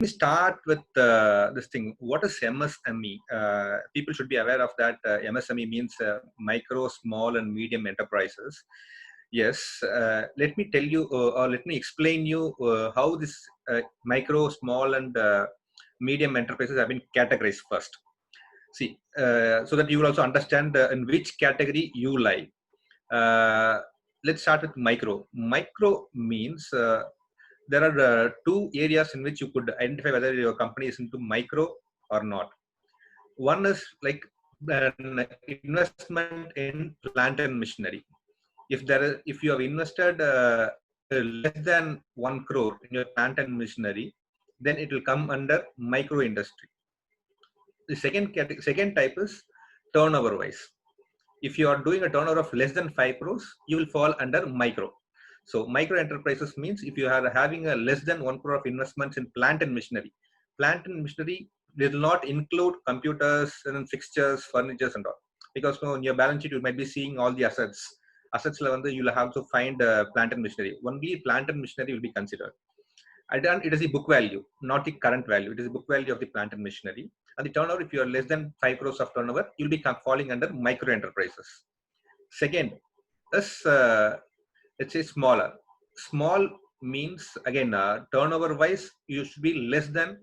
me start with this thing. What is MSME? People should be aware of that. MSME means micro, small, and medium enterprises. Yes, let me tell you, or let me explain you how this micro, small, and medium enterprises have been categorized first. See, so that you will also understand in which category you lie. Let's start with micro. Micro means there are two areas in which you could identify whether your company is into micro or not. One is like an investment in plant and machinery. If you have invested less than 1 crore in your plant and machinery, then it will come under micro industry. The second type is turnover wise. If you are doing a turnover of less than 5 crores, you will fall under micro. So micro enterprises means if you are having a less than 1 crore of investments in plant and machinery. Plant and machinery will not include computers and fixtures, furnitures and all. Because in your balance sheet, you might be seeing all the assets. Assets level, you will have to find plant and machinery. Only plant and machinery will be considered. It is the book value, not the current value. It is the book value of the plant and machinery. And the turnover, if you are less than 5 crores of turnover, you'll be falling under micro enterprises. Second is, let's say smaller. Small means, again, turnover wise, you should be less than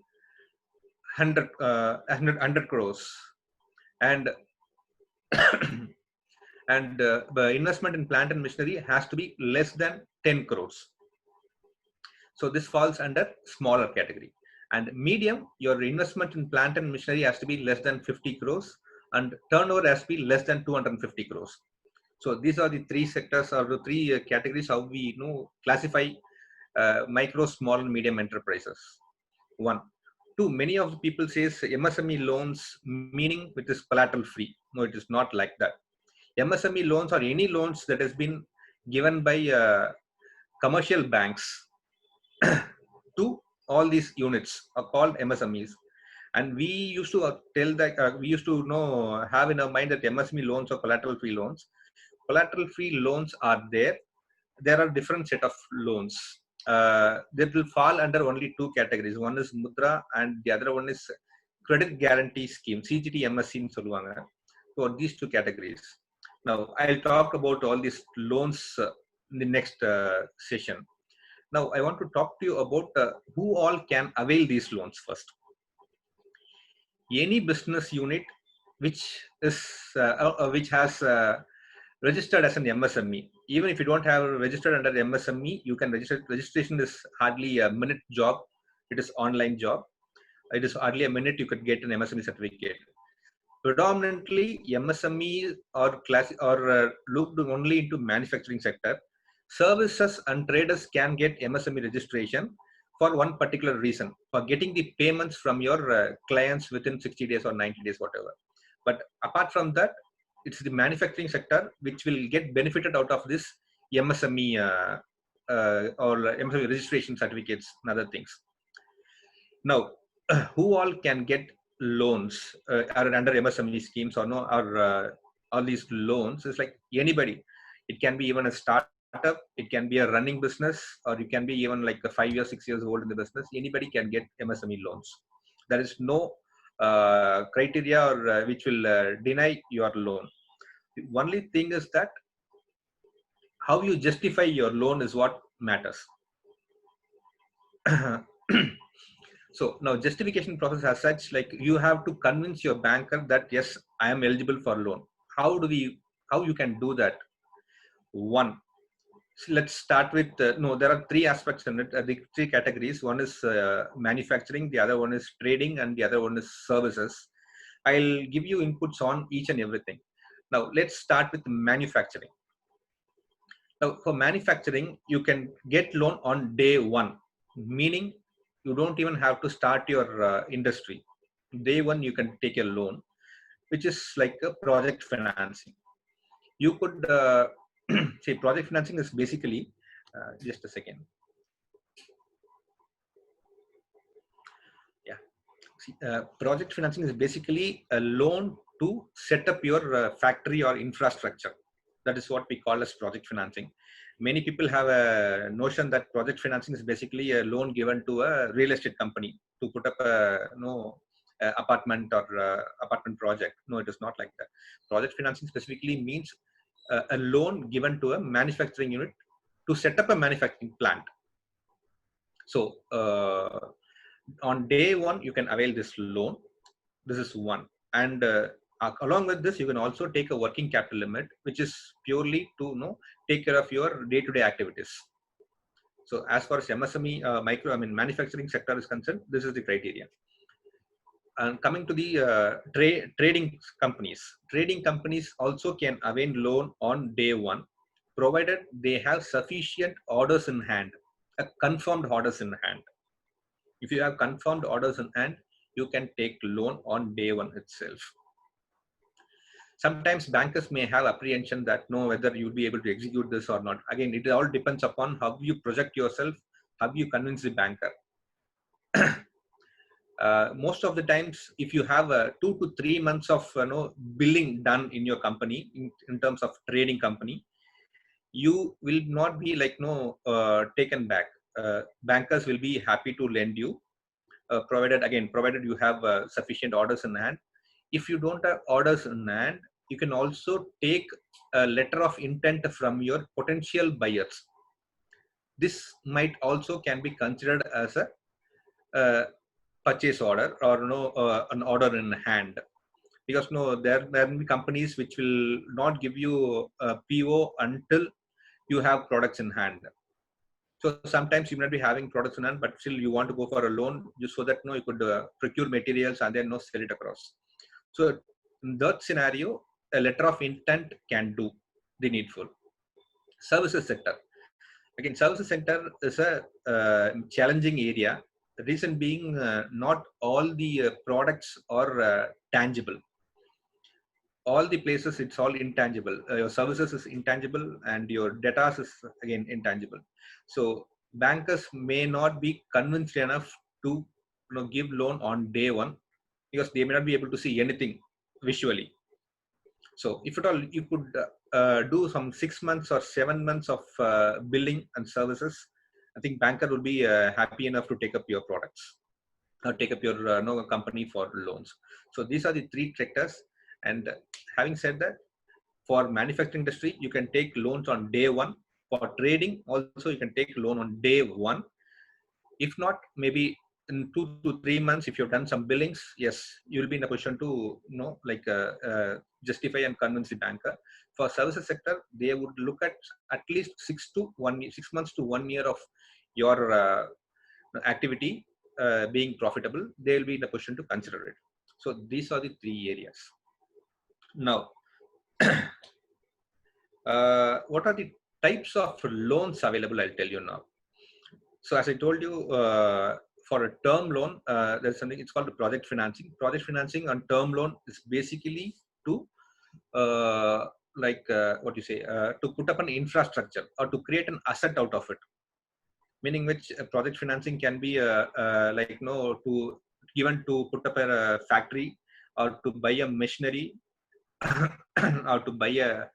100 crores. And and the investment in plant and machinery has to be less than 10 crores. So this falls under smaller category. And medium, your investment in plant and machinery has to be less than 50 crores and turnover has to be less than 250 crores. So these are the three sectors or the three categories how we classify micro, small, and medium enterprises. One. Two, many of the people says MSME loans meaning it is collateral free. No, it is not like that. MSME loans or any loans that has been given by commercial banks to all these units are called MSMEs. And we used to tell that we used to have in our mind that MSME loans or collateral free loans. Collateral free loans are there. There are different set of loans. That will fall under only two categories. One is Mudra and the other one is Credit Guarantee Scheme, CGT MSC in Solvanga. For these two categories. Now, I'll talk about all these loans in the next session. Now, I want to talk to you about who all can avail these loans first. Any business unit which has registered as an MSME. Even if you don't have registered under MSME, you can register. Registration is hardly a minute job. It is online job. It is hardly a minute you could get an MSME certificate. Predominantly, MSME or looked only into manufacturing sector. Services and traders can get MSME registration for one particular reason, for getting the payments from your clients within 60 days or 90 days, whatever. But apart from that, it's the manufacturing sector which will get benefited out of this MSME or MSME registration certificates and other things. Now, who all can get loans are under MSME schemes or no? Or all these loans is like anybody. It can be even a startup. It can be a running business, or you can be even like a 5 years, 6 years old in the business. Anybody can get MSME loans. There is no criteria or which will deny your loan. The only thing is that how you justify your loan is what matters. So now justification process as such, like you have to convince your banker that yes, I am eligible for loan. How you can do that? One, so let's start with there are three aspects in it, the three categories. One is manufacturing, the other one is trading, and the other one is services. I'll give you inputs on each and everything. Now let's start with manufacturing. Now for manufacturing, you can get loan on day one, meaning you don't even have to start your industry. Day one, you can take a loan, which is like a project financing. You could say project financing is basically, just a second. Yeah. See, project financing is basically a loan to set up your factory or infrastructure. That is what we call as project financing. Many people have a notion that project financing is basically a loan given to a real estate company. to put up a apartment or apartment project. No, it is not like that. Project financing specifically means a loan given to a manufacturing unit to set up a manufacturing plant. So on day one, you can avail this loan. This is one. And along with this, you can also take a working capital limit, which is purely to take care of your day-to-day activities. So as far as MSME, manufacturing sector is concerned, this is the criteria. And coming to the trading companies also can avail loan on day one, provided they have sufficient orders in hand, confirmed orders in hand. If you have confirmed orders in hand, you can take loan on day one itself. Sometimes bankers may have apprehension that whether you'll be able to execute this or not. Again, it all depends upon how you project yourself, how you convince the banker. Most of the times, if you have 2 to 3 months of billing done in your company, in terms of trading company, you will not be taken back. Bankers will be happy to lend you, provided you have sufficient orders in hand. If you don't have orders in hand, you can also take a letter of intent from your potential buyers. This might also can be considered as a purchase order or an order in hand, because there will be companies which will not give you a PO until you have products in hand. So sometimes you might be having products in hand, but still you want to go for a loan just so that you could procure materials and then sell it across. So in that scenario, a letter of intent can do the needful. Services sector. Again, services sector is a challenging area. The reason being, not all the products are tangible. All the places, it's all intangible. Your services is intangible and your data is again intangible. So bankers may not be convinced enough to give loan on day one, because they may not be able to see anything visually. So if at all you could do some 6 months or 7 months of billing and services, I think banker will be happy enough to take up your products or take up your company for loans. So these are the three sectors. And having said that, for manufacturing industry, you can take loans on day one. For trading, also you can take loan on day one. If not, maybe in 2 to 3 months, if you've done some billings, yes, you'll be in a position to justify and convince the banker. For services sector, they would look at least 6 months to 1 year of your activity being profitable. They'll be in a position to consider it. So these are the three areas. Now, what are the types of loans available? I'll tell you now. So as I told you, for a term loan, there's something, it's called project financing. Project financing on term loan is basically to to put up an infrastructure or to create an asset out of it. Meaning which project financing can be given to put up a factory, or to buy a machinery, or to buy a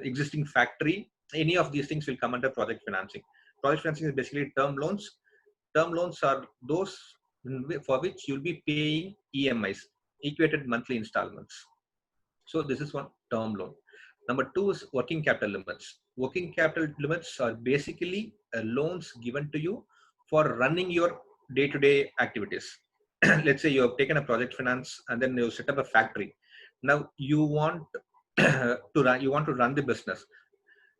existing factory. Any of these things will come under project financing. Project financing is basically term loans. Term loans are those for which you'll be paying EMIs, equated monthly installments. So this is one term loan. Number two is working capital limits. Working capital limits are basically loans given to you for running your day-to-day activities. Let's say you have taken a project finance and then you set up a factory. Now you want to run the business,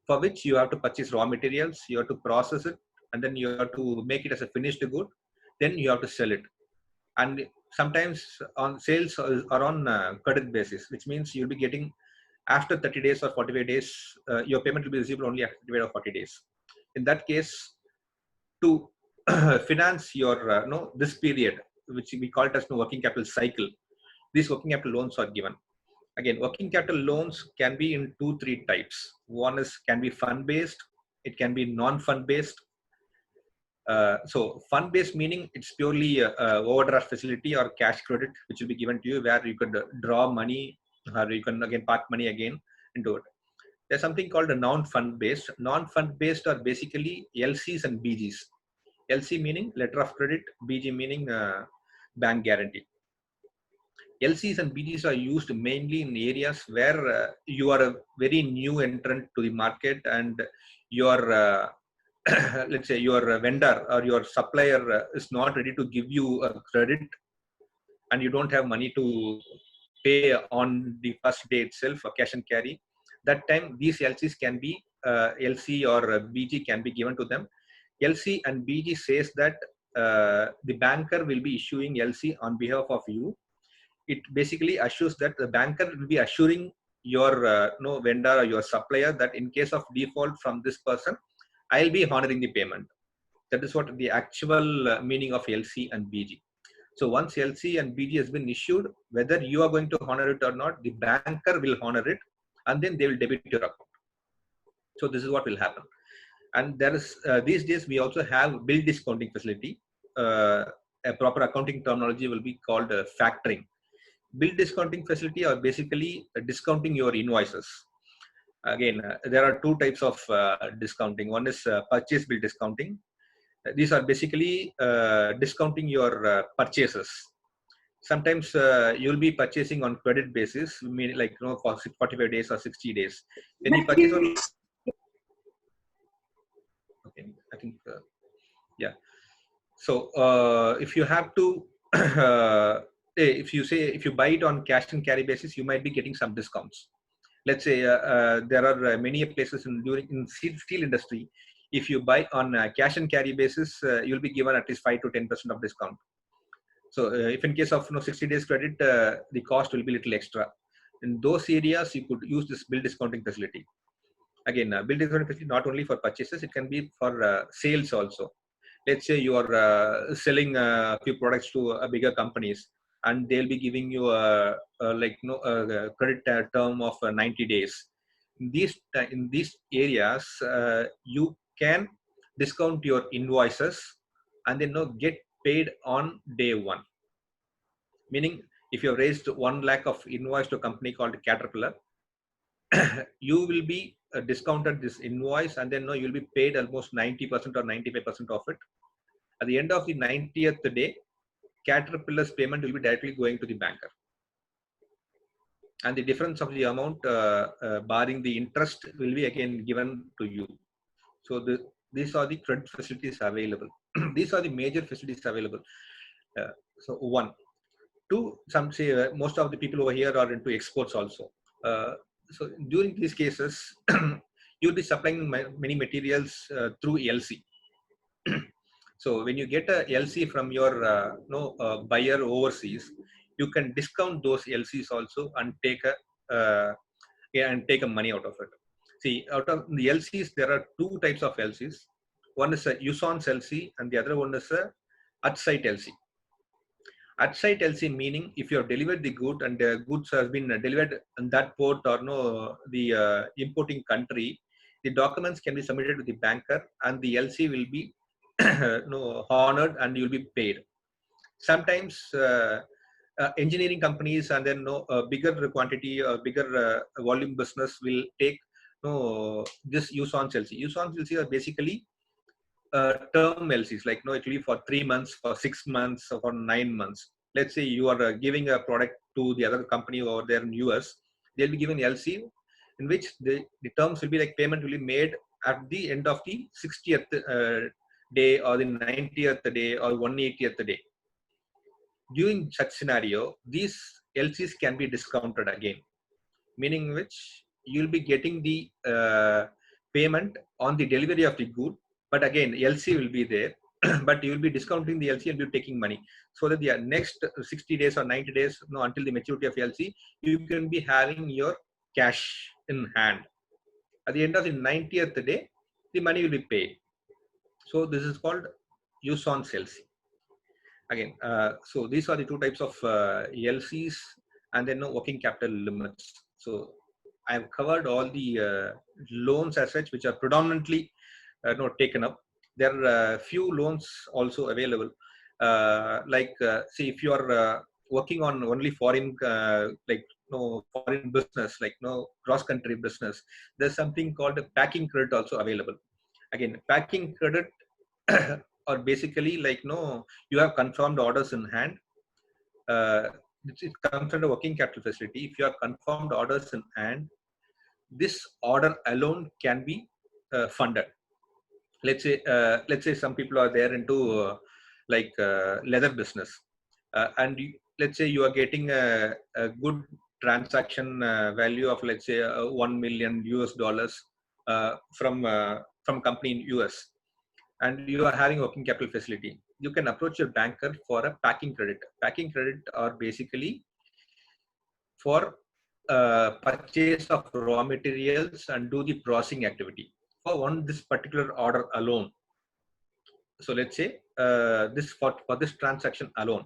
for which you have to purchase raw materials, you have to process it, and then you have to make it as a finished good. Then you have to sell it. And sometimes on sales are on credit basis, which means you'll be getting after 30 days or 45 days, your payment will be received only after 30 or 40 days. In that case, to finance your this period, which we call it as the working capital cycle, these working capital loans are given. Again, working capital loans can be in 2-3 types. One can be fund based, it can be non-fund based. So fund based meaning it's purely overdraft facility or cash credit, which will be given to you, where you could draw money, or you can again park money again into it. There's something called a non-fund based. Non-fund based are basically LCs and BGs. LC meaning letter of credit, BG meaning bank guarantee. LCs and BGs are used mainly in areas where you are a very new entrant to the market, and your let's say your vendor or your supplier is not ready to give you a credit, and you don't have money to pay on the first day itself for cash and carry. That time these LCs can be LC or BG can be given to them. LC and BG says that the banker will be issuing LC on behalf of you. It basically assures that the banker will be assuring your no vendor or your supplier that in case of default from this person, I'll be honoring the payment. That is what the actual meaning of LC and BG. So once LC and BG has been issued, whether you are going to honor it or not, the banker will honor it, and then they will debit your account. So this is what will happen. And there is these days we also have bill discounting facility. A proper accounting terminology will be called factoring. Bill discounting facility are basically discounting your invoices. Again, there are two types of discounting. One is purchase bill discounting. These are basically discounting your purchases. Sometimes you'll be purchasing on credit basis, meaning like for 45 days or 60 days. When you purchase on, okay, I think yeah. So if you have to, if you buy it on cash and carry basis, you might be getting some discounts. Let's say there are many places in steel industry. If you buy on cash and carry basis, you'll be given at least 5 to 10% of discount. So if in case of 60 days credit, the cost will be little extra. In those areas, you could use this bill discounting facility. Again, bill discounting facility not only for purchases, it can be for sales also. Let's say you are selling a few products to bigger companies, and they'll be giving you a credit term of 90 days. In these areas, you can discount your invoices and then get paid on day one. Meaning, if you have raised 1 lakh of invoice to a company called Caterpillar, you will be discounted this invoice, and then you'll be paid almost 90% or 95% of it. At the end of the 90th day, Caterpillar's payment will be directly going to the banker. And the difference of the amount, barring the interest, will be again given to you. So these are the credit facilities available. These are the major facilities available. So one. Two, some say most of the people over here are into exports also. So during these cases, you'll be supplying many materials through LC. So when you get a LC from your buyer overseas, you can discount those LCs also and take a money out of it. See, out of the LCs, there are two types of LCs. One is a USONS LC, and the other one is a at-site LC. At-site LC meaning if you have delivered the good and the goods has been delivered in that port or the importing country, the documents can be submitted to the banker and the LC will be honored and you'll be paid. Sometimes engineering companies and then bigger quantity or bigger volume business will take this USONS LC. USONS LC are basically term LCs, like it will be for 3 months, for 6 months, or for 9 months. Let's say you are giving a product to the other company over there in US, they'll be given LC in which the terms will be like payment will be made at the end of the 60th day or the 90th day or 180th day. During such scenario, these LCs can be discounted again, meaning which you'll be getting the payment on the delivery of the good, but again LC will be there, but you will be discounting the LC and you're taking money, so that the next 60 days or 90 days until the maturity of LC, you can be having your cash in hand. At the end of the 90th day, the money will be paid. So this is called USONS LC. Again, so these are the two types of LCs, and then working capital limits. So I've covered all the loans as such, which are predominantly taken up. There are few loans also available. See, if you are working on only foreign, foreign business, cross-country business, there's something called a packing credit also available. Again, packing credit or basically like you have confirmed orders in hand. Uh, it comes under working capital facility. If you have confirmed orders in hand, this order alone can be funded. Let's say some people are there into leather business, and let's say you are getting a good transaction value of, let's say, 1 million US dollars from company in US, and you are having working capital facility. You can approach your banker for a packing credit. Packing credit are basically for purchase of raw materials and do the processing activity for one this particular order alone. So let's say this for this transaction alone.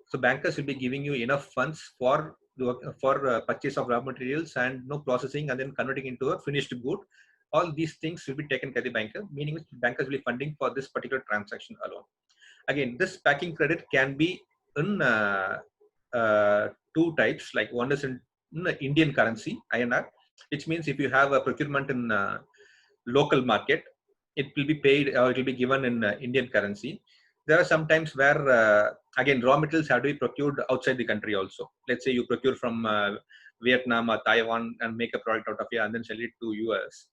So bankers will be giving you enough funds for purchase of raw materials and no processing and then converting into a finished good. All these things will be taken by the banker, meaning bankers will be funding for this particular transaction alone. Again, this packing credit can be in two types. Like one is in Indian currency, INR, which means if you have a procurement in local market, it will be paid or it will be given in Indian currency. There are some times where again raw materials have to be procured outside the country also. Let's say you procure from Vietnam or Taiwan and make a product out of here and then sell it to US.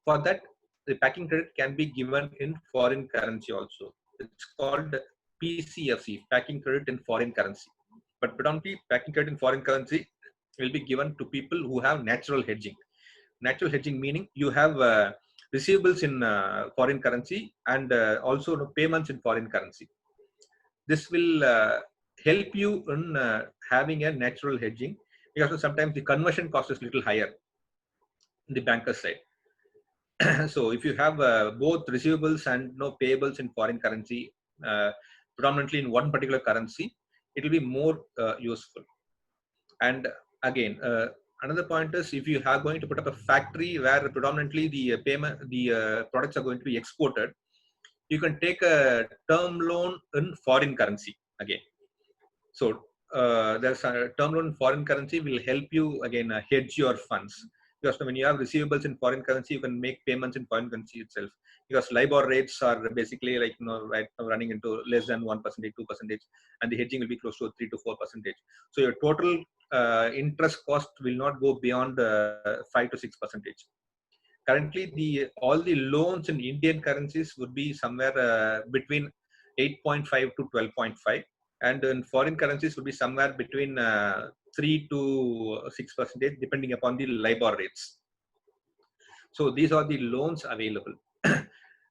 For that, the packing credit can be given in foreign currency also. It's called PCFC, packing credit in foreign currency. But predominantly packing credit in foreign currency will be given to people who have natural hedging. Natural hedging meaning you have receivables in foreign currency and also payments in foreign currency. This will help you in having a natural hedging, because sometimes the conversion cost is little higher in the banker side. So if you have both receivables and payables in foreign currency, predominantly in one particular currency, it will be more useful. And again, another point is, if you are going to put up a factory where predominantly the products are going to be exported, you can take a term loan in foreign currency again. So there's a term loan in foreign currency will help you again hedge your funds, because when you have receivables in foreign currency, you can make payments in foreign currency itself, because LIBOR rates are basically right now running into less than 1%, 2%, and the hedging will be close to 3 to 4%. So your total interest cost will not go beyond 5 to 6%. Currently, all the loans in Indian currencies would be somewhere between 8.5 to 12.5, and in foreign currencies would be somewhere between 3 to 6%, depending upon the LIBOR rates. So these are the loans available.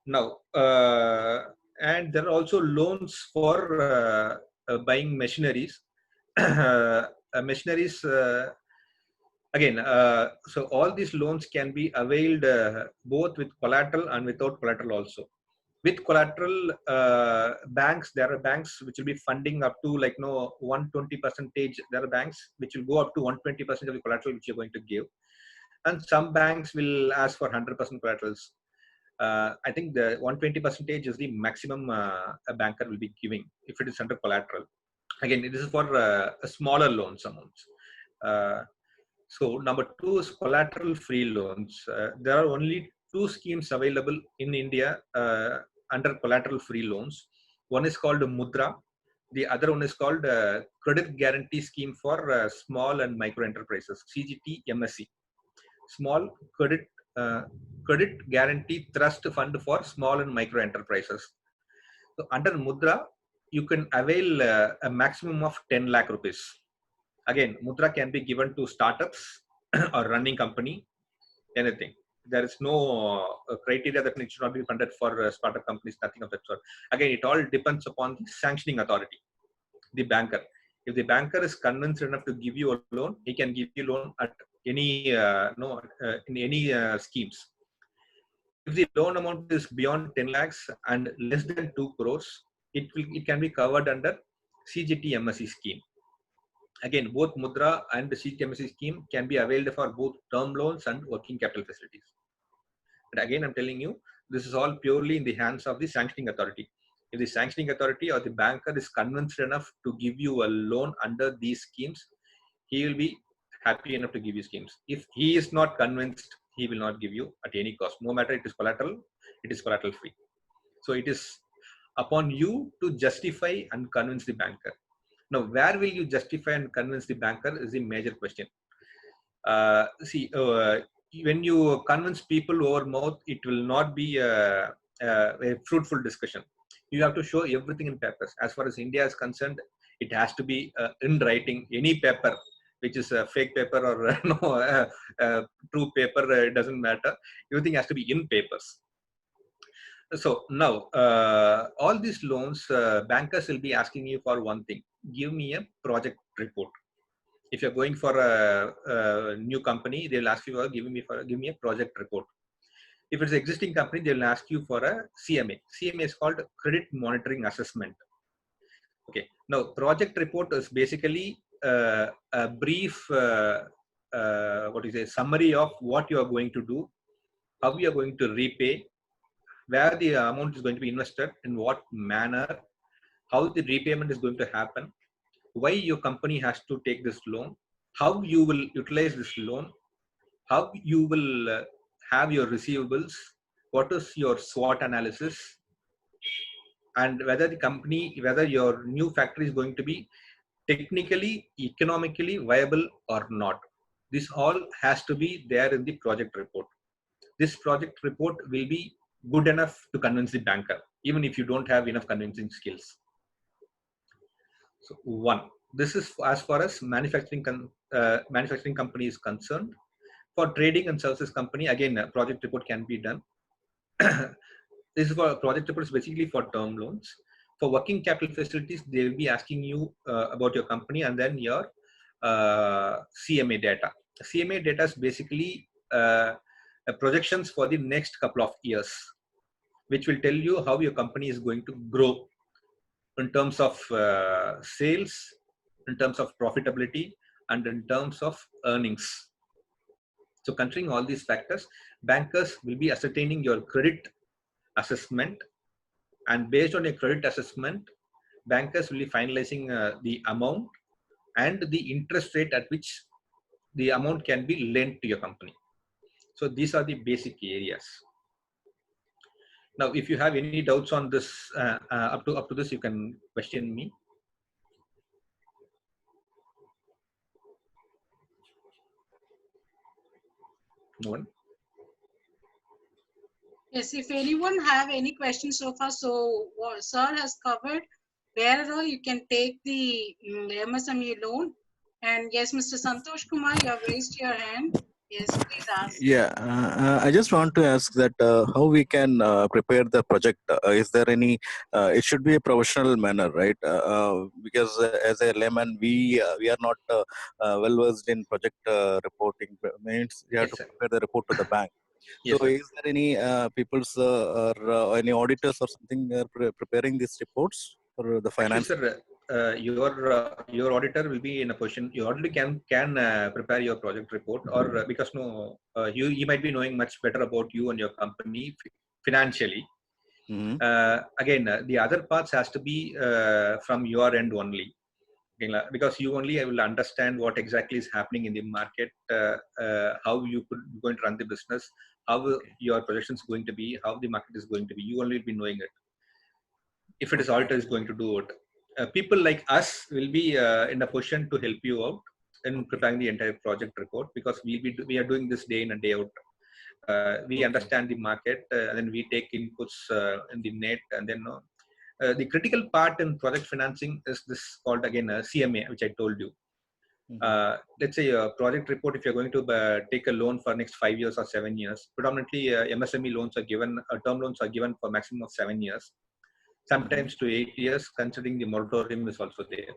Now, and there are also loans for buying machineries. Machineries. Again, so all these loans can be availed both with collateral and without collateral also. With collateral, banks, there are banks which will be funding up to 120%. There are banks which will go up to 120% of the collateral which you're going to give. And some banks will ask for 100% collaterals. I think the 120% is the maximum a banker will be giving if it is under collateral. Again, this is for a smaller loans amounts. So number two is collateral free loans. There are only two schemes available in India under collateral free loans. One is called Mudra. The other one is called Credit Guarantee Scheme for Small and Micro Enterprises, CGT MSE. Small Credit Guarantee Trust Fund for Small and Micro Enterprises. So under Mudra, you can avail a maximum of 10 lakh rupees. Again, Mudra can be given to startups or running company, anything. There is no criteria that it should not be funded for startup companies, nothing of that sort. Again, it all depends upon the sanctioning authority, the banker. If the banker is convinced enough to give you a loan, he can give you loan at any in any schemes. If the loan amount is beyond 10 lakhs and less than 2 crores, it can be covered under CGT MSE scheme. Again, both Mudra and the CGT MSE scheme can be availed for both term loans and working capital facilities. But again, I'm telling you, this is all purely in the hands of the sanctioning authority. If the sanctioning authority or the banker is convinced enough to give you a loan under these schemes, he will be happy enough to give you schemes. If he is not convinced, he will not give you at any cost. No matter it is collateral free. So it is upon you to justify and convince the banker. Now, where will you justify and convince the banker is the major question. When you convince people over mouth, it will not be a fruitful discussion. You have to show everything in papers. As far as India is concerned, it has to be in writing. Any paper, which is a fake paper or true paper, it doesn't matter. Everything has to be in papers. So now, all these loans, bankers will be asking you for one thing: give me a project report. If you're going for a new company, they'll ask you for give me a project report. If it's an existing company, they'll ask you for a CMA. CMA is called Credit Monitoring Assessment. Okay. Now, project report is basically a brief, summary of what you are going to do, how you are going to repay, where the amount is going to be invested, in what manner, how the repayment is going to happen, why your company has to take this loan, how you will utilize this loan, how you will have your receivables, what is your SWOT analysis, and whether the company, whether your new factory is going to be technically, economically viable or not. This all has to be there in the project report. This project report will be good enough to convince the banker, even if you don't have enough convincing skills. So this is as far as manufacturing company is concerned. For trading and services company, again, a project report can be done. This is for project reports, basically for term loans. For working capital facilities, they will be asking you about your company and then your CMA data. CMA data is basically projections for the next couple of years, which will tell you how your company is going to grow in terms of sales, in terms of profitability, and in terms of earnings. So considering all these factors, bankers will be ascertaining your credit assessment, and based on your credit assessment, bankers will be finalizing the amount and the interest rate at which the amount can be lent to your company. So these are the basic areas. Now, if you have any doubts on this, up to this, you can question me. No one? Yes, if anyone have any questions so far, so what sir has covered, where all you can take the MSME loan. And yes, Mr. Santosh Kumar, you have raised your hand. Yes, please ask. Yeah, I just want to ask that how we can prepare the project. Is there any? It should be a professional manner, right? Because as a layman, we are not well versed in project reporting. Means we have Yes, to sir. prepare the report to the bank. So, Yes, sir. is there any people's or any auditors or something preparing these reports for the Actually, finance? sir, your auditor will be in a position. Your auditor can prepare your project report, or because he might be knowing much better about you and your company financially. Mm-hmm. Again, the other parts has to be from your end only, because you only will understand what exactly is happening in the market, how you could going to run the business, how your projections going to be, how the market is going to be. You only will be knowing it. If it is auditor is going to do it, people like us will be in a position to help you out in preparing the entire project report, because we are doing this day in and day out. We understand the market, and then we take inputs in the net, and then the critical part in project financing is this called again CMA, which I told you. Let's say a project report, if you're going to take a loan for next 5 years or 7 years, predominantly MSME loans are given, term loans are given for maximum of 7 years, sometimes to 8 years, considering the moratorium is also there.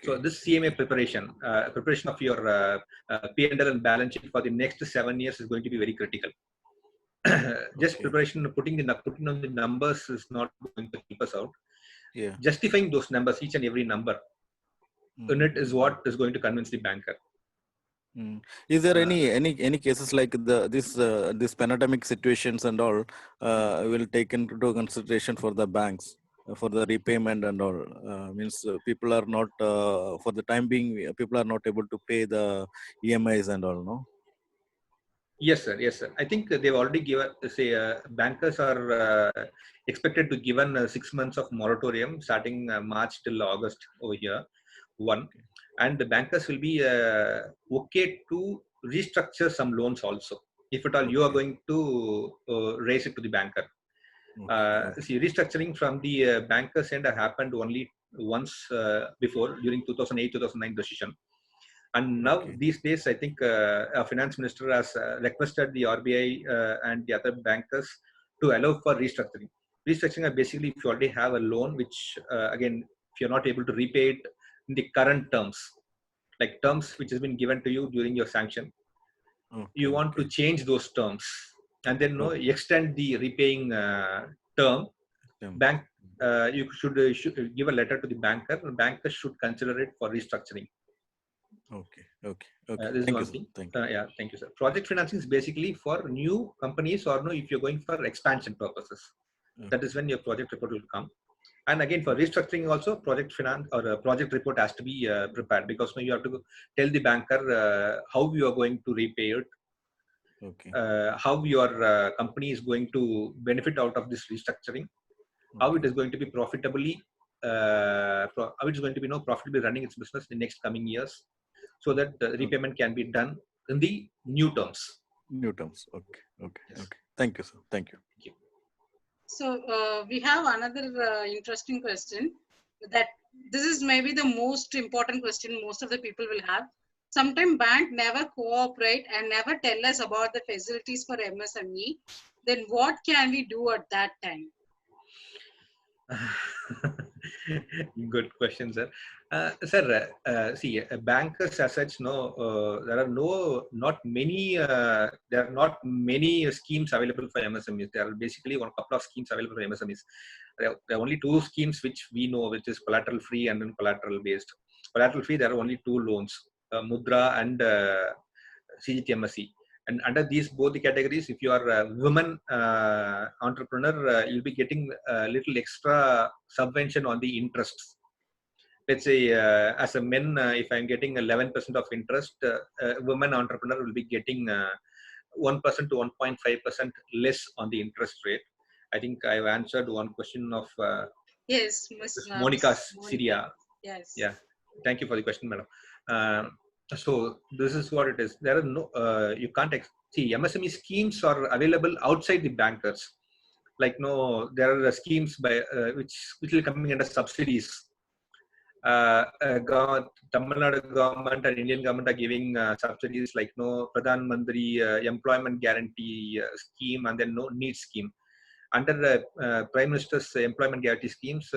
So this CMA preparation, preparation of your P&L and balance sheet for the next 7 years is going to be very critical. Just preparation, putting on the numbers is not going to help us out. Yeah. Justifying those numbers, each and every number in it, is what is going to convince the banker. Is there any cases like this pandemic situations and all will take into consideration for the banks for the repayment and all? Means people are not for the time being, people are not able to pay the EMIs and all, no? Yes, sir. Yes, sir. I think they've already given, say, bankers are expected to given 6 months of moratorium starting March till August over here. One, and the bankers will be okay to restructure some loans also, if at all you are Okay. going to raise it to the banker. Okay. See, restructuring from the bankers end happened only once before during 2008, 2009 decision. And now Okay. these days, I think our finance minister has requested the RBI and the other bankers to allow for restructuring. Restructuring are basically if you already have a loan, which again, if you're not able to repay it in the current terms, like terms which has been given to you during your sanction, Okay. you want to Okay. change those terms and then Okay. extend the repaying term. Them. Bank, you should give a letter to the banker. The banker should consider it for restructuring. Okay. Okay. Okay. This is Thank you, one sir. thing. Thank you. Yeah, thank you, sir. Project financing is basically for new companies or no, if you're going for expansion purposes. That is Okay. when your project report will come. And again, for restructuring also, project finance or a project report has to be prepared because now you have to tell the banker how you are going to repay it, Okay. how your company is going to benefit out of this restructuring, how it Okay. is going to be profitably, how it is going to be profitably running its business in the next coming years, so that the Okay. repayment can be done in the new terms. New terms. Okay. Okay. Yes. Okay. Thank you, sir. Thank you. Thank you. So we have another interesting question that this is maybe the most important question most of the people will have. Sometimes bank never cooperate and never tell us about the facilities for MSME. Then what can we do at that time? Good question, sir. Sir, see, bankers as such, there are there are not many schemes available for MSMEs. There are basically one couple of schemes available for MSMEs. There are only two schemes which we know, which is collateral free and then collateral based. Collateral free, there are only two loans, Mudra and CGTMSE. And under these both the categories, if you are a woman entrepreneur, you'll be getting a little extra subvention on the interests. Let's say, as a men, if I'm getting 11% of interest, a woman entrepreneur will be getting 1% to 1.5% less on the interest rate. I think I've answered one question of Yes, Ms. Monica Monica. Syria. Yes. Yeah, thank you for the question, madam. So this is what it is. There are no, you can't see MSME schemes are available outside the bankers. Like no, there are schemes by which will coming under subsidies. Tamil Nadu government and Indian government are giving subsidies like no Pradhan Mantri Employment Guarantee Scheme and then no NEET scheme. Under the Prime Minister's Employment Guarantee schemes,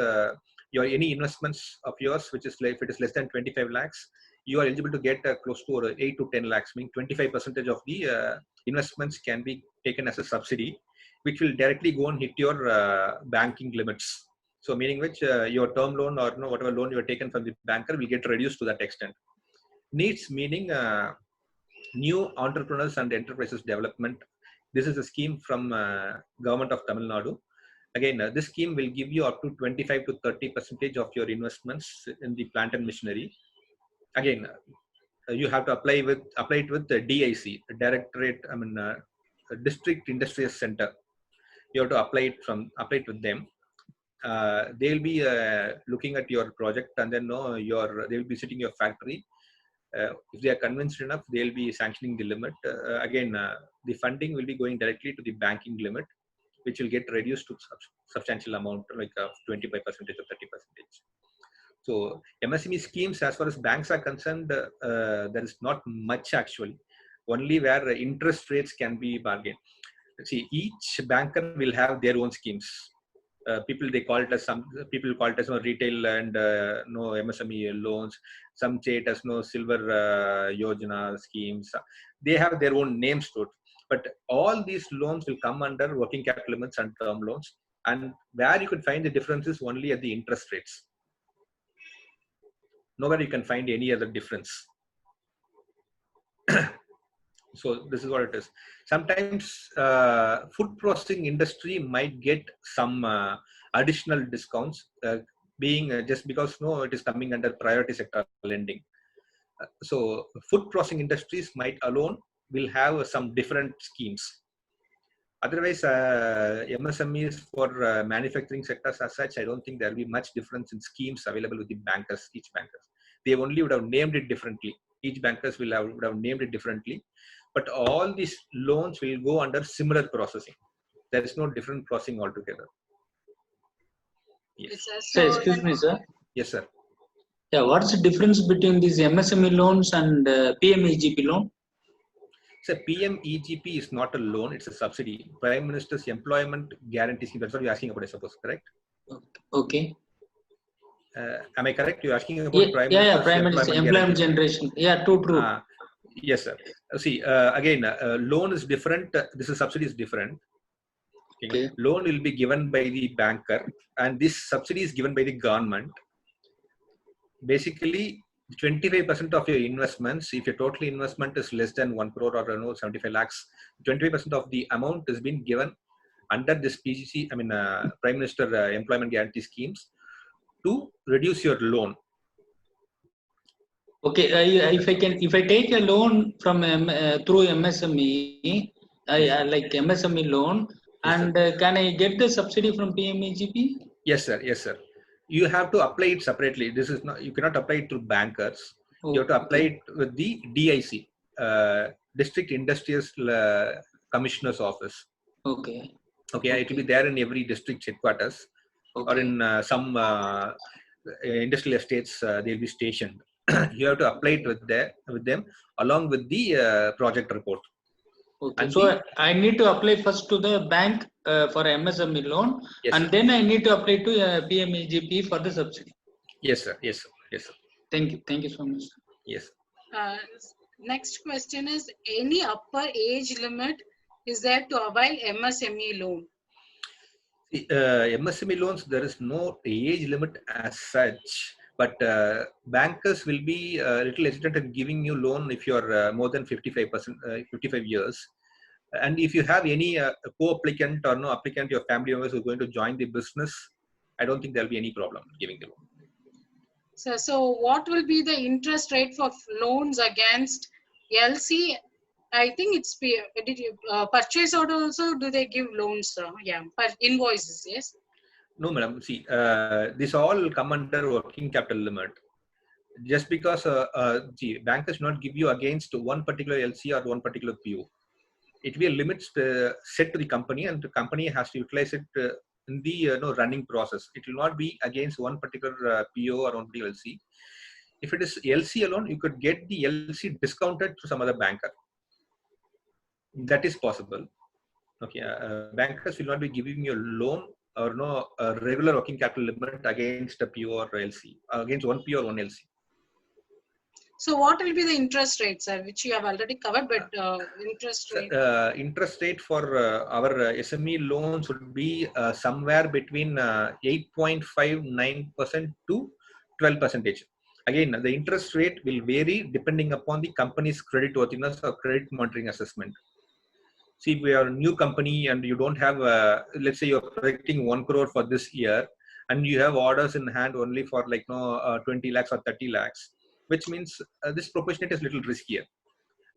your any investments of yours, which is if it is less than 25 lakhs, you are eligible to get close to 8 to 10 lakhs, meaning 25% of the investments can be taken as a subsidy, which will directly go and hit your banking limits. So, meaning which your term loan or whatever loan you are taken from the banker will get reduced to that extent. Needs meaning new entrepreneurs and enterprises development. This is a scheme from government of Tamil Nadu. Again, this scheme will give you up to 25 to 30% of your investments in the plant and machinery. Again, you have to apply it with the DIC, Directorate. District Industrial Center. You have to apply it with them. They'll be looking at your project and then they will be visiting your factory. If they are convinced enough, they'll be sanctioning the limit. Again, the funding will be going directly to the banking limit, which will get reduced to substantial amount, like 25% or 30%. So MSME schemes, as far as banks are concerned, there is not much actually. Only where interest rates can be bargained. See, each banker will have their own schemes. They call it as some people call it as no retail and no MSME loans. Some say it as no silver yojana schemes. They have their own names to it. But all these loans will come under working capital limits and term loans. And where you could find the difference is only at the interest rates. Nowhere you can find any other difference. So this is what it is. Sometimes food processing industry might get some additional discounts, being just because it is coming under priority sector lending. So food processing industries might alone will have some different schemes. Otherwise, MSMEs for manufacturing sectors as such, I don't think there will be much difference in schemes available with the bankers, each bankers. They only would have named it differently. Each bankers would have named it differently. But all these loans will go under similar processing. There is no different processing altogether. Yes. Sir, excuse me, sir. Yes, sir. Yeah, what's the difference between these MSME loans and PMEGP loan? So PMEGP is not a loan; it's a subsidy. Prime Minister's Employment Guarantee Scheme. That's what you're asking about, I suppose, correct? Okay. Am I correct? You're asking about Prime Minister's Prime Minister's employment generation. Yeah, true. Yes, sir. See, again, loan is different. This is subsidy is different. Okay. Loan will be given by the banker, and this subsidy is given by the government. Basically, 25% of your investments, if your total investment is less than 1 crore or 75 lakhs, 25% of the amount is being given under this PGC, Prime Minister Employment Guarantee Schemes to reduce your loan. Okay, if I take a loan from through MSME, like MSME loan, yes, and can I get the subsidy from PMEGP? Yes, sir. Yes, sir. You have to apply it separately. This is not, you cannot apply it through bankers. You have to apply it with the DIC, District Industrial Commissioner's Office. Okay. Okay, it will be there in every district headquarters, or in some industrial estates. They'll be stationed. You have to apply it with them along with the project report. Okay, so I need to apply first to the bank for MSME loan, yes, and then I need to apply to PMEGP for the subsidy. Yes, sir. Yes, sir. Yes, sir. Thank you so much. Yes. Next question is: any upper age limit is there to avail MSME loan? MSME loans, there is no age limit as such, but bankers will be a little hesitant in giving you loan if you are more than 55 years. And if you have any co-applicant or no applicant, your family members who are going to join the business, I don't think there will be any problem giving the loan. So what will be the interest rate for loans against LC? I think it's purchase order also. Do they give loans? Yeah, invoices. Yes. No, madam. See, this all come under working capital limit. Just because bankers not give you against one particular LC or one particular PO. It will be a limit set to the company, and the company has to utilize it in the running process. It will not be against one particular PO or one particular LC. If it is LC alone, you could get the LC discounted to some other banker. That is possible. Okay, bankers will not be giving you a loan or a regular working capital limit against a PO or LC, against one PO or one LC. So what will be the interest rate, sir, which you have already covered, but interest rate? Interest rate for our SME loans would be somewhere between 8.59% to 12%. Again, the interest rate will vary depending upon the company's credit worthiness or credit monitoring assessment. See, if we are a new company and you don't have, let's say you're projecting 1 crore for this year, and you have orders in hand only for 20 lakhs or 30 lakhs. Which means this proportionate is a little riskier.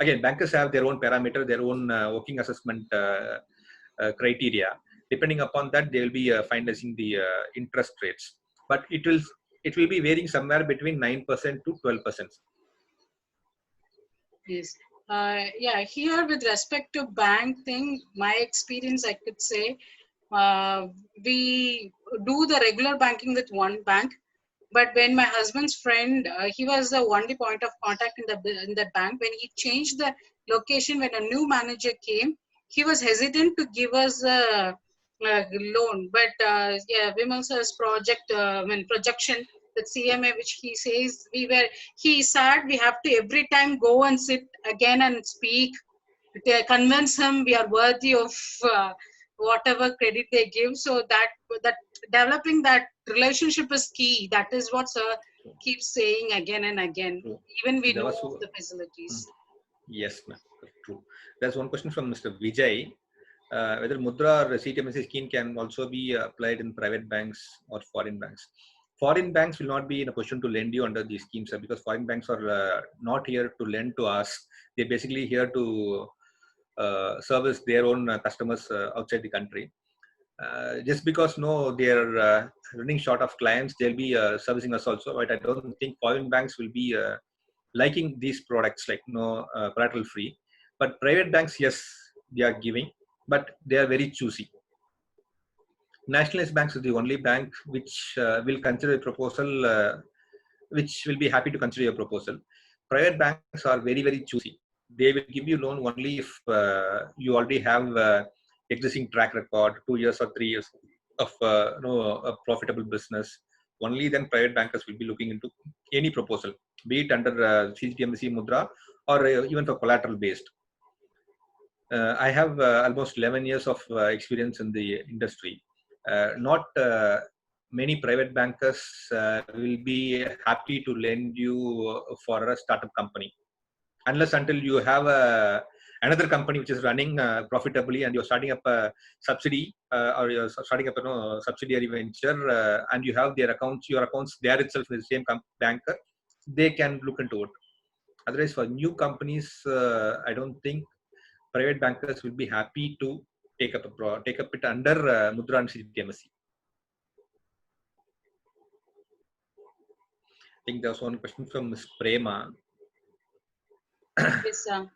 Again, bankers have their own parameter, their own working assessment criteria. Depending upon that, they will be finalizing the interest rates. But it will be varying somewhere between 9% to 12%. Yes. Yeah. Here, with respect to bank thing, my experience, I could say, we do the regular banking with one bank. But when my husband's friend, he was the only point of contact in that bank. When he changed the location, when a new manager came, he was hesitant to give us a loan. But yeah, Vimal sir's projection, the CMA, which he says he said we have to every time go and sit again and speak to convince him we are worthy of whatever credit they give. So that developing that relationship is key. That is what sir keeps saying again and again. Even we know of the facilities. Yes, ma'am. True. There's one question from Mr. Vijay. Whether Mudra or CTMSE scheme can also be applied in private banks or foreign banks. Foreign banks will not be in a position to lend you under these schemes because foreign banks are not here to lend to us. They're basically here to service their own customers outside the country. Just because they are running short of clients, they'll be servicing us also. But I don't think foreign banks will be liking these products like collateral free. But private banks, yes, they are giving, but they are very choosy. Nationalized banks is the only bank which will consider a proposal, which will be happy to consider your proposal. Private banks are very, very choosy. They will give you loan only if you already have existing track record, 2 years or 3 years of a profitable business. Only then private bankers will be looking into any proposal, be it under CGTMSE Mudra or even for collateral based. I have almost 11 years of experience in the industry. Not many private bankers will be happy to lend you for a startup company, unless until you have another company which is running profitably and you're starting up a subsidy or you're starting up a subsidiary venture and you have your accounts there itself with the same banker, they can look into it. Otherwise, for new companies, I don't think private bankers will be happy to take up it under Mudra and CGTMSE. I think there was one question from Ms. Prema. Yes, sir.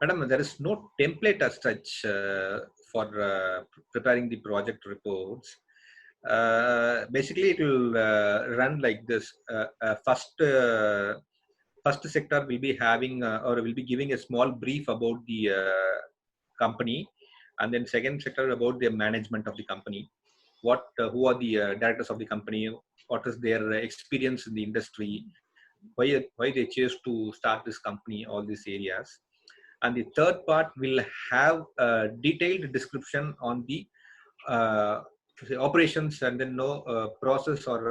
Madam, there is no template as such for preparing the project reports. Basically, it will run like this. First sector will be having or will be giving a small brief about the company, and then second sector about the management of the company. Who are the directors of the company? What is their experience in the industry? Why they chose to start this company? All these areas. And the third part will have a detailed description on the operations and then process of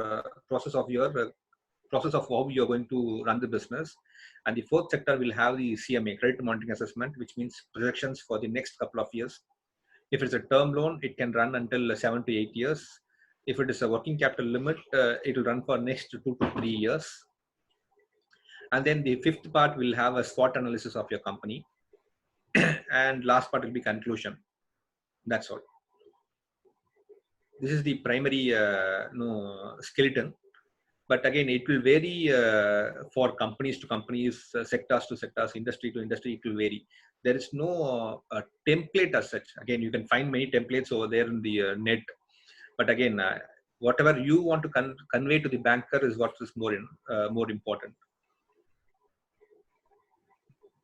how you're going to run the business. And the fourth sector will have the CMA, credit monitoring assessment, which means projections for the next couple of years. If it's a term loan, it can run until 7 to 8 years. If it is a working capital limit, it will run for next 2 to 3 years. And then the fifth part will have a SWOT analysis of your company. And last part will be conclusion. That's all. This is the primary skeleton. But again, it will vary for companies to companies, sectors to sectors, industry to industry. It will vary. There is no template as such. Again, you can find many templates over there in the net. But again, whatever you want to convey to the banker is what is more important.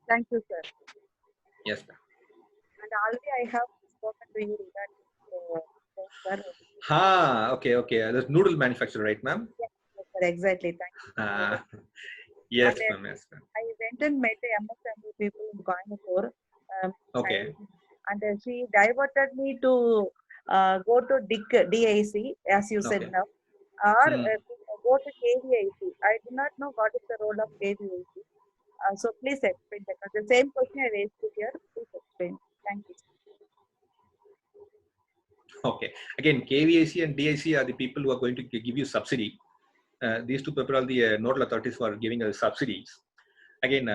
Thank you, sir. Yes, ma'am. And already I have spoken to you regarding okay. That's noodle manufacturer, right, ma'am? Yes, sir, exactly. Thank you. Yes, ma'am. Yes, ma'am. I went and met the MSME people in Coimbatore. Okay. And she diverted me to go to DIC, as you said now, or go to KVIC. I do not know what is the role of KVIC. So please explain that. The same question I raised here. Please explain. Thank you. Okay. Again, KVIC and DIC are the people who are going to give you subsidy. These two people are the nodal authorities who are giving us subsidies. Again,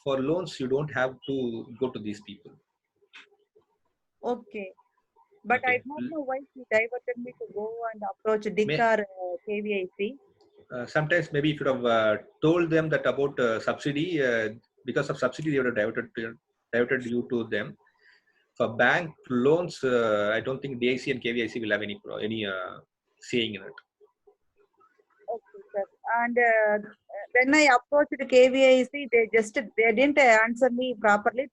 for loans, you don't have to go to these people. Okay. But okay. I don't know why she diverted me to go and approach DIC or KVIC. Sometimes maybe if you have told them that about subsidy, because of subsidy, they would have diverted you to them. For bank loans, I don't think DIC and KVIC will have any saying in it. Okay, sir. And when I approached KVIC, they didn't answer me properly.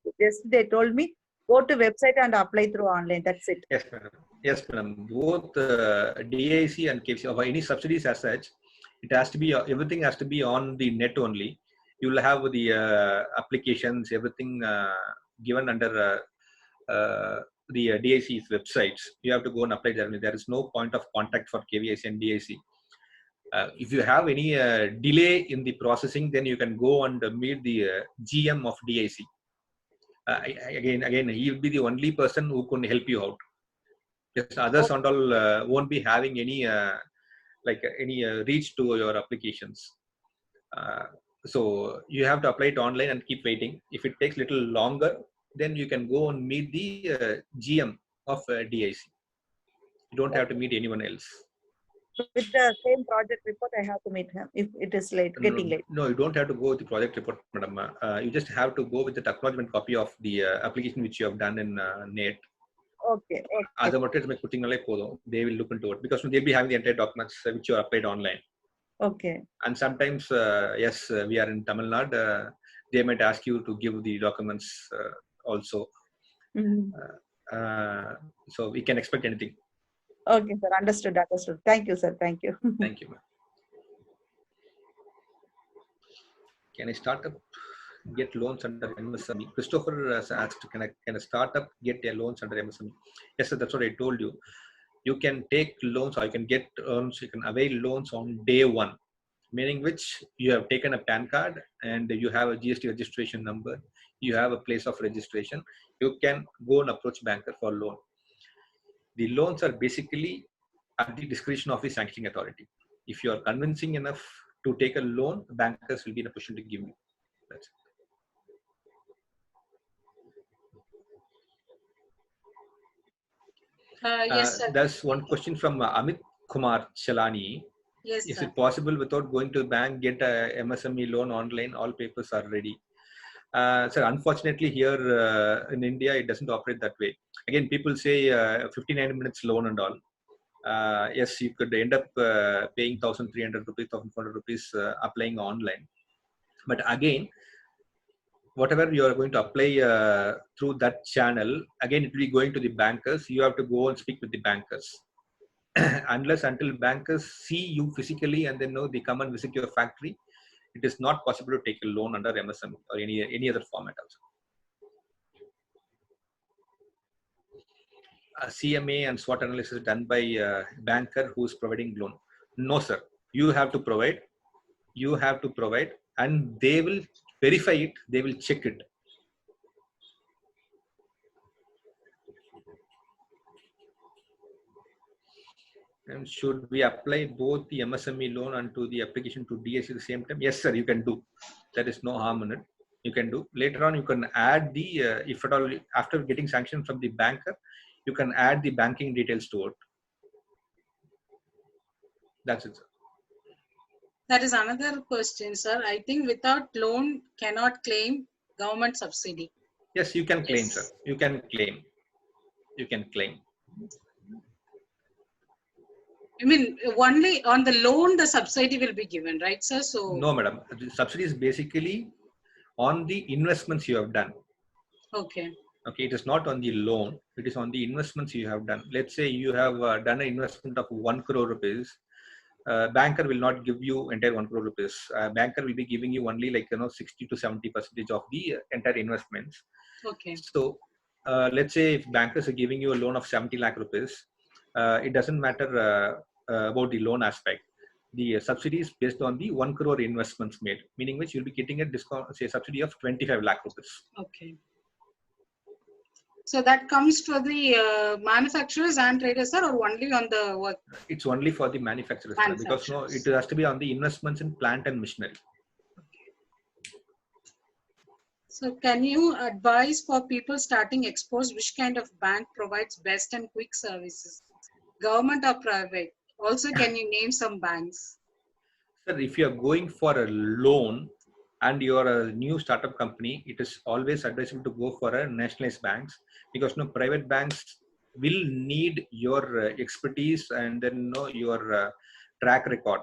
They told me go to website and apply through online. That's it. Yes, madam. Yes, madam. Both DIC and KVIC, or any subsidies as such, it has to be everything has to be on the net only. You will have the applications, everything given under the DIC's websites. You have to go and apply there. There is no point of contact for KVIC and DIC. If you have any delay in the processing, then you can go and meet the GM of DIC. Again, he will be the only person who can help you out. Yes, others and all won't be having any reach to your applications. So you have to apply it online and keep waiting. If it takes little longer, then you can go and meet the GM of DIC. You don't have to meet anyone else. With the same project report, I have to meet him if it is late, getting late. No, you don't have to go with the project report, madam. You just have to go with the acknowledgement copy of the application which you have done in NET. Okay. They will look into it because they'll be having the entire documents which you applied online. Okay. And sometimes, yes, we are in Tamil Nadu. They might ask you to give the documents also. So we can expect anything. Okay, sir. Understood. Thank you, sir. Thank you. Thank you, ma'am. Can a startup get loans under MSME? Christopher asked, can a startup get a loans under MSME? Yes, sir, that's what I told you. You can take loans or you can get loans, you can avail loans on day one, meaning which you have taken a PAN card and you have a GST registration number, you have a place of registration, you can go and approach banker for loan. The loans are basically at the discretion of the sanctioning authority. If you are convincing enough to take a loan, bankers will be in a position to give you. That's it. Yes, sir. There's one question from Amit Kumar Chalani. Yes, Is sir. it possible without going to the bank, get a MSME loan online? All papers are ready. Sir, unfortunately here in India, it doesn't operate that way. Again, people say 59 minutes loan and all. Yes, you could end up paying 1,300 rupees, 1,400 rupees applying online. But again, whatever you are going to apply through that channel, again, it will be going to the bankers. You have to go and speak with the bankers. Unless until bankers see you physically and then they come and visit your factory, it is not possible to take a loan under MSME or any other format also. CMA and SWOT analysis done by a banker who is providing loan. No, sir. You have to provide, and they will verify it. They will check it. And should we apply both the MSME loan and to the application to DIC at the same time? Yes, sir. You can do. There is no harm in it. You can do. Later on, you can add the, if at all, after getting sanction from the banker, you can add the banking details to it. That's it, sir. That is another question, sir. I think without loan, cannot claim government subsidy. Yes, you can claim, sir. You can claim. You can claim. I mean, only on the loan, the subsidy will be given, right, sir? So no, madam. The subsidy is basically on the investments you have done. Okay. Okay, it is not on the loan. It is on the investments you have done. Let's say you have done an investment of 1 crore rupees. Banker will not give you entire 1 crore rupees. Banker will be giving you only 60 to 70% of the entire investments. Okay. So let's say if bankers are giving you a loan of 70 lakh rupees, it doesn't matter about the loan aspect. The subsidy is based on the 1 crore investments made, meaning which you'll be getting a discount, say subsidy of 25 lakh rupees. Okay. So that comes for the manufacturers and traders, sir, or only on the work? It's only for the manufacturers, because no, it has to be on the investments in plant and machinery. So can you advise for people starting exports, which kind of bank provides best and quick services? Government or private? Also, can you name some banks? Sir, if you are going for a loan and you are a new startup company, it is always advisable to go for a nationalized banks, because no private banks will need your expertise and then your track record.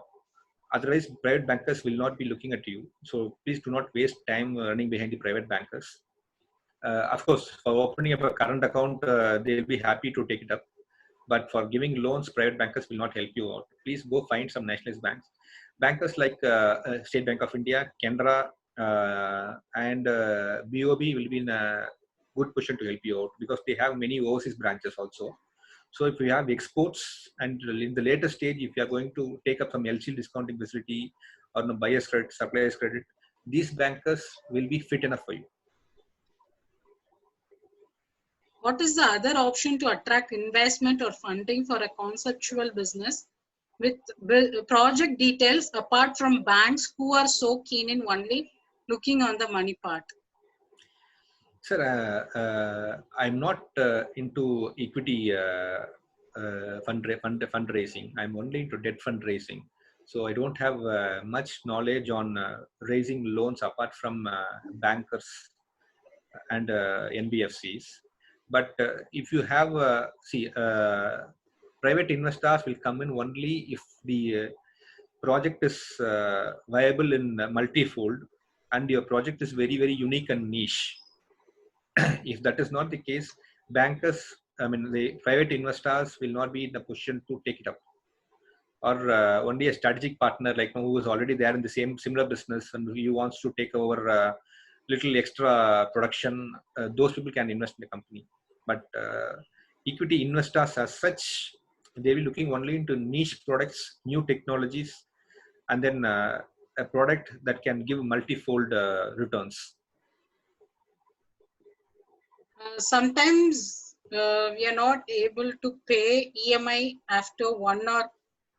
Otherwise, private bankers will not be looking at you. So please do not waste time running behind the private bankers. Of course, for opening up a current account, they will be happy to take it up. But for giving loans, private bankers will not help you out. Please go find some nationalized banks. Bankers like State Bank of India, Canara, and BOB will be in a good position to help you out, because they have many overseas branches also. So if you have exports, and in the later stage, if you are going to take up some LC discounting facility or no buyer's credit, supplier's credit, these bankers will be fit enough for you. What is the other option to attract investment or funding for a conceptual business with project details apart from banks who are so keen in only looking on the money part? Sir, I'm not into equity fundraising. I'm only into debt fundraising. So I don't have much knowledge on raising loans apart from bankers and NBFCs. But if you have, private investors will come in only if the project is viable in multifold and your project is very, very unique and niche. If that is not the case, bankers, the private investors will not be in the position to take it up. Or only a strategic partner like who is already there in the similar business and who wants to take over little extra production, those people can invest in the company. But equity investors as such, they will be looking only into niche products, new technologies, and then a product that can give multifold returns. Sometimes we are not able to pay EMI after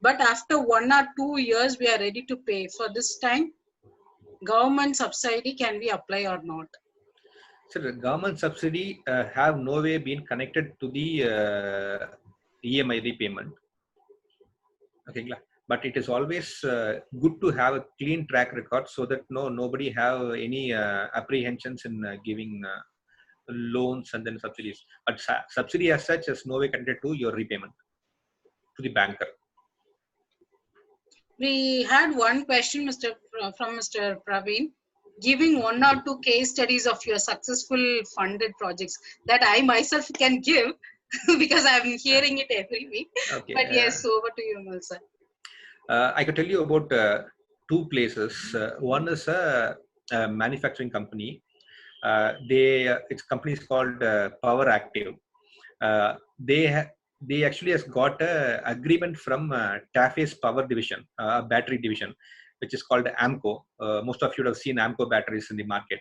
but after 1 or 2 years we are ready to pay. For this time, government subsidy can we apply or not? So the government subsidy have no way been connected to the EMI repayment. Okay, but it is always good to have a clean track record so that nobody have any apprehensions in giving loans and then subsidies. But subsidy as such is no way connected to your repayment to the banker. We had one question, from Mr. Praveen, giving 1 or 2 case studies of your successful funded projects that I myself can give because I'm hearing it every week. Okay, but yes, over to you, Melsa. I could tell you about 2 places. One is a manufacturing company. Its company is called Power Active. They actually has got a agreement from TAFE's power division, battery division, which is called AMCO. Most of you have seen AMCO batteries in the market.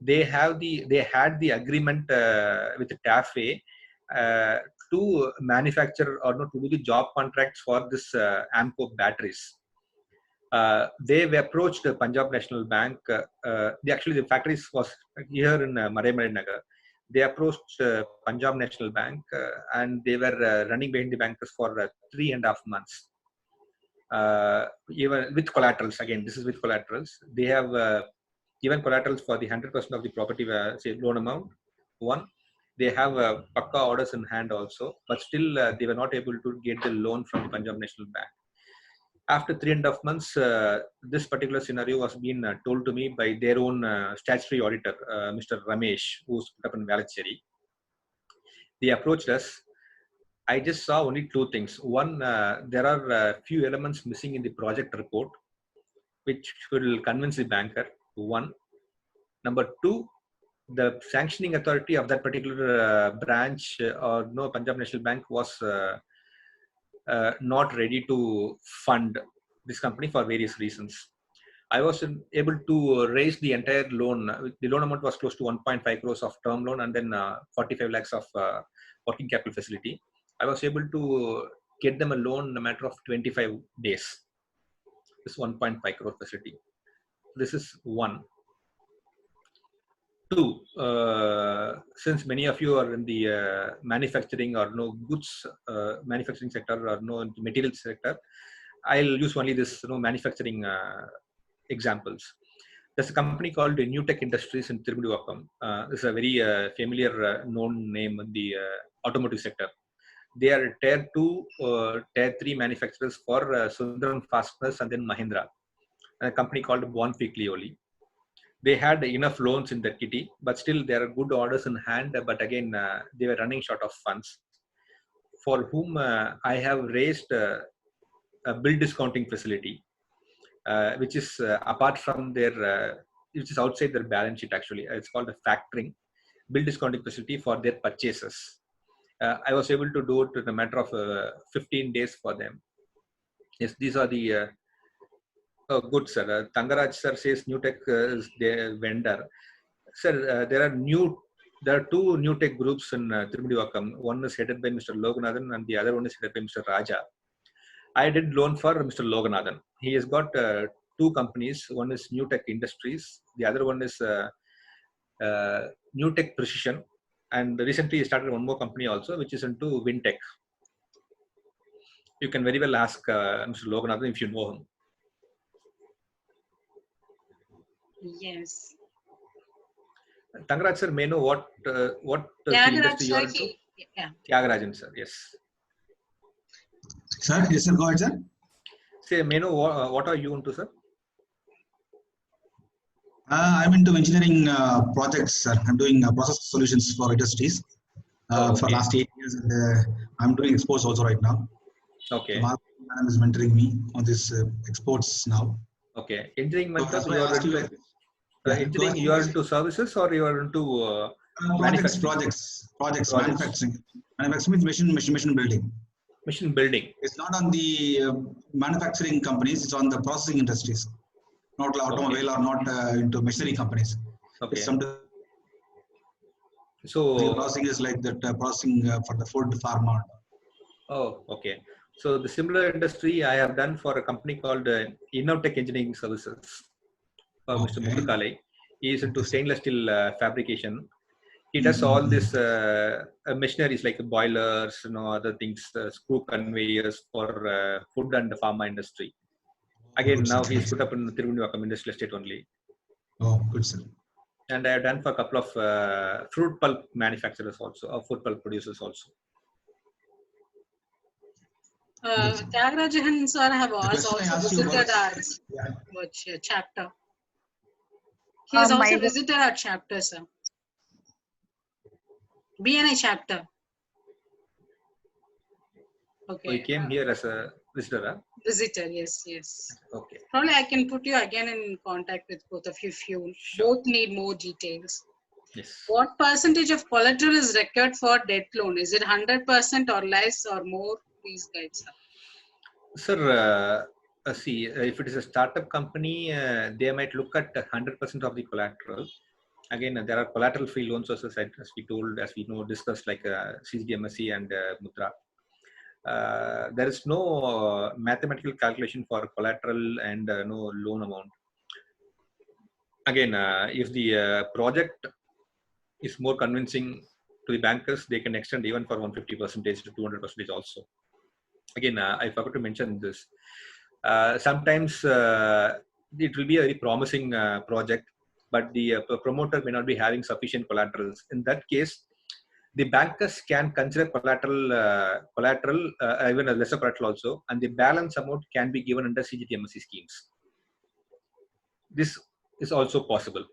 They had the agreement with TAFE to manufacture or not to do the job contracts for this AMCO batteries. They approached the Punjab National Bank. The factories was here in Maremari Nagar. They approached Punjab National Bank and they were running behind the bankers for 3.5 months. Even with collaterals, again, this is with collaterals. They have given collaterals for the 100% of the property loan amount. One, they have pakka orders in hand also, but still they were not able to get the loan from the Punjab National Bank. After 3.5 months, this particular scenario was being told to me by their own statutory auditor, Mr. Ramesh, who's put up in Valacheri. They approached us. I just saw only 2 things. One, there are a few elements missing in the project report, which will convince the banker. One. Number 2, the sanctioning authority of that particular branch or Punjab National Bank was not ready to fund this company for various reasons. I was able to raise the entire loan. The loan amount was close to 1.5 crores of term loan and then 45 lakhs of working capital facility. I was able to get them a loan in a matter of 25 days. This 1.5 crore facility. This is 1. 2, since many of you are in the manufacturing or goods manufacturing sector or in the material sector, I'll use only this manufacturing examples. There's a company called New Tech Industries in Tirumudivakkam. This is a very familiar known name in the automotive sector. They are tier 2, tier 3 manufacturers for Sundaram Fasteners and then Mahindra. A company called Bonfi Clioli. They had enough loans in that kitty, but still there are good orders in hand. But again, they were running short of funds, for whom I have raised a bill discounting facility, which is apart from their, which is outside their balance sheet actually. It's called a factoring bill discounting facility for their purchases. I was able to do it in a matter of 15 days for them. Yes, these are the good, sir. Tangaraj sir says New Tech is their vendor. Sir, there are 2 New Tech groups in Tirumudivakkam. One is headed by Mr. Loganathan and the other one is headed by Mr. Raja. I did loan for Mr. Loganathan. He has got two companies. One is New Tech Industries. The other one is New Tech Precision. And recently he started one more company also, which is into WinTech. You can very well ask Mr. Loganathan if you know him. Yes. Tangaraj sir, may know what industry you are into? Yeah. Tyagarajan sir, yes. Sir, yes sir, go ahead sir. Say, may know what are you into, sir? I'm into engineering projects, sir. I'm doing process solutions for industries for last 8 years, and I'm doing exports also right now. Okay. So Madam is mentoring me on this exports now. Okay. Engineering method, So engineering, you are into services or you are into projects, manufacturing. Manufacturing means machine building. Machine building. It's not on the manufacturing companies, it's on the processing industries. Not automobile or not into machinery companies. Okay. So processing is like that processing for the food, pharma. Oh, okay. So the similar industry I have done for a company called Innotech Engineering Services for Mr. Muthukalai. He is into stainless steel fabrication. He does all this machineries like boilers, other things, screw conveyors for food and pharma industry. Again, now he's put up in Tiruvunnivakkam Industrial Estate only. Oh, good sir. And I have done for a couple of fruit pulp manufacturers also, or food pulp producers also. Tyagarajan sir have also visited our chapter. He has also visited our chapter, sir. BNI chapter. Okay. So he came here as a visitor, huh? Visitor, yes. Okay. Probably I can put you again in contact with both of you if you both need more details. Yes. What percentage of collateral is required for debt loan? Is it 100% or less or more? Please guide, sir. Sir, see, if it is a startup company, they might look at 100% of the collateral. Again, there are collateral-free loans also, as we know, discussed like CGDMSE and Mudra. There is no mathematical calculation for collateral and no loan amount. Again, if the project is more convincing to the bankers, they can extend even for 150% to 200% also. Again, I forgot to mention this. Sometimes it will be a very promising project, but the promoter may not be having sufficient collaterals. In that case, the bankers can consider collateral, even a lesser collateral also, and the balance amount can be given under CGTMSE schemes. This is also possible.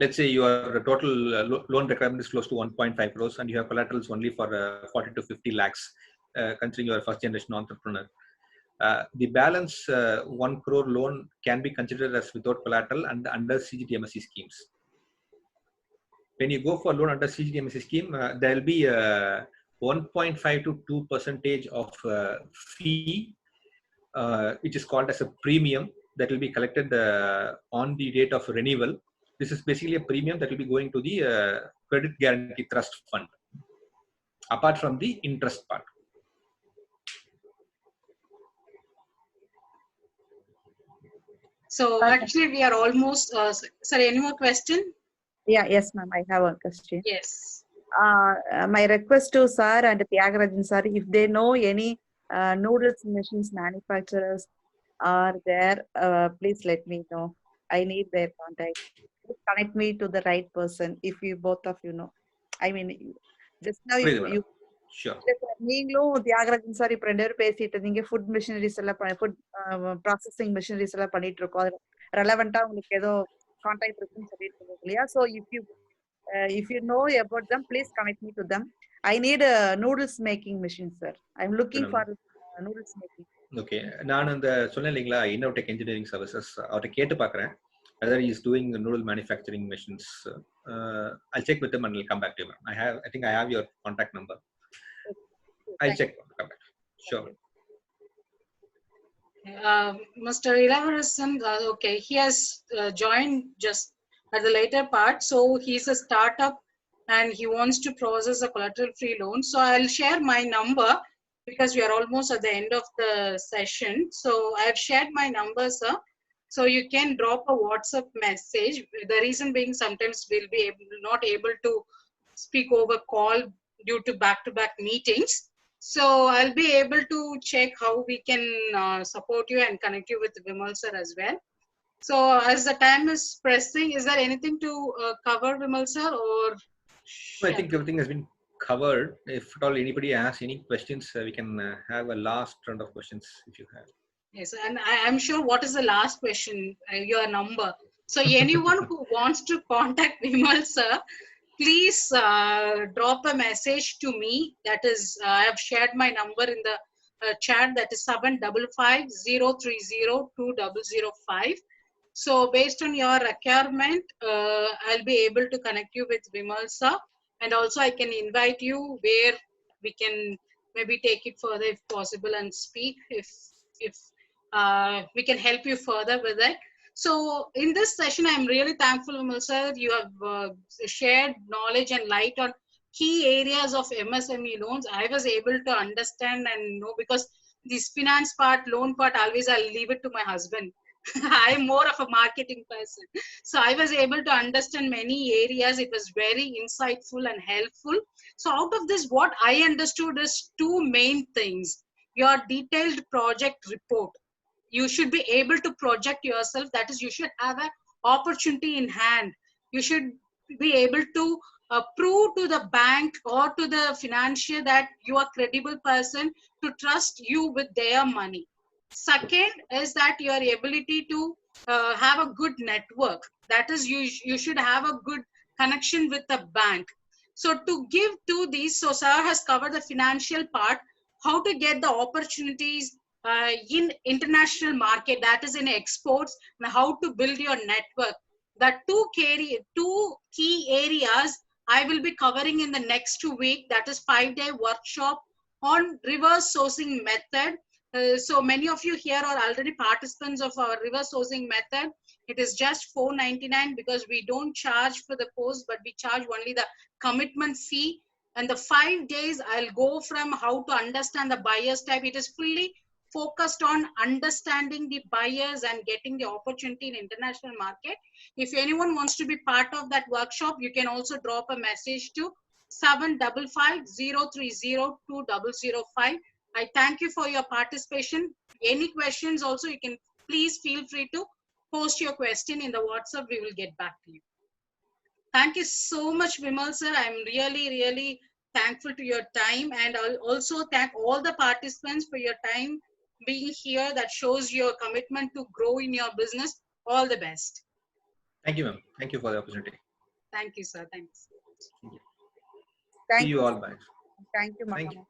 Let's say your total loan requirement is close to 1.5 crores and you have collaterals only for 40 to 50 lakhs, considering you are a first generation entrepreneur. The balance 1 crore loan can be considered as without collateral and under CGTMSE schemes. When you go for loan under CGTMSE scheme, there will be 1.5 to 2% of fee, which is called as a premium that will be collected on the date of renewal. This is basically a premium that will be going to the credit guarantee trust fund, apart from the interest part. So actually we are almost, sorry, any more question? Yeah, yes, ma'am. I have a question. Yes. My request to sir and Tyagarajan sir, if they know any noodles machines manufacturers are there, please let me know. I need their contact. Please connect me to the right person if you both of you know. I mean, just now you sure. நீங்களும் Thiagarajan sir இப்ப 2 பேரும் பேசிட்டு இருந்தீங்க. Food machineries எல்லாம் food processing machineries எல்லாம் பண்ணிட்டு இருக்கோம். அது ரெலவெண்டா உங்களுக்கு ஏதோ கான்டாக்ட் இருக்குன்னு சொல்லிட்டு இருக்கீங்க இல்லையா? So if you know about them, please connect me to them. I need a noodles making machine, sir. I'm looking for noodles making. Okay, நான் அந்த சொன்னேன் இல்லைங்களா, Innotech Engineering Services, அவர்கிட்ட கேட்டு பார்க்குறேன் whether he is doing noodle manufacturing machines. I'll check with him and I'll come back to you. I think I have your contact number. I'll check. Come back. Sure. Mr. Ilavarasan, okay, he has joined just at the later part. So he's a startup and he wants to process a collateral free loan. So I'll share my number. because we are almost at the end of the session. So I've shared my number, sir. So you can drop a WhatsApp message. The reason being sometimes we'll be not able to speak over call due to back-to-back meetings. So I'll be able to check how we can support you and connect you with Vimal sir as well. So as the time is pressing, is there anything to cover, Vimal sir, or? I think everything has been covered. If at all anybody has any questions, we can have a last round of questions if you have. Yes, and I'm sure what is the last question, your number. So anyone who wants to contact Vimal sir, please drop a message to me. That is, I have shared my number in the chat. That is 7550302005. So based on your requirement, I'll be able to connect you with Vimal sir. And also I can invite you where we can maybe take it further if possible and speak if we can help you further with it. So in this session, I'm really thankful, Vimal sir. You have shared knowledge and light on key areas of MSME loans. I was able to understand and know, because this finance part, loan part, always I'll leave it to my husband. I'm more of a marketing person. So I was able to understand many areas. It was very insightful and helpful. So out of this, what I understood is two main things. Your detailed project report. You should be able to project yourself. That is, you should have an opportunity in hand. You should be able to prove to the bank or to the financier that you are a credible person to trust you with their money. Second is that your ability to have a good network. That is, you should have a good connection with the bank. So to give to these, so sir has covered the financial part, how to get the opportunities in international market, that is in exports, and how to build your network. The two key areas I will be covering in the next week. That is 5-day workshop on reverse sourcing method. So many of you here are already participants of our reverse sourcing method. It is just $4.99 because we don't charge for the course, but we charge only the commitment fee. And the 5 days, I'll go from how to understand the buyer's type. It is fully focused on understanding the buyers and getting the opportunity in international market. If anyone wants to be part of that workshop, you can also drop a message to 7550302005. I thank you for your participation. Any questions also, you can please feel free to post your question in the WhatsApp. We will get back to you. Thank you so much, Vimal sir. I'm really, really thankful to your time, and I'll also thank all the participants for your time being here. That shows your commitment to grow in your business. All the best. Thank you, ma'am. Thank you for the opportunity. Thank you, sir. Thanks. See you all. Bye. Thank you, Thank you. Mahama.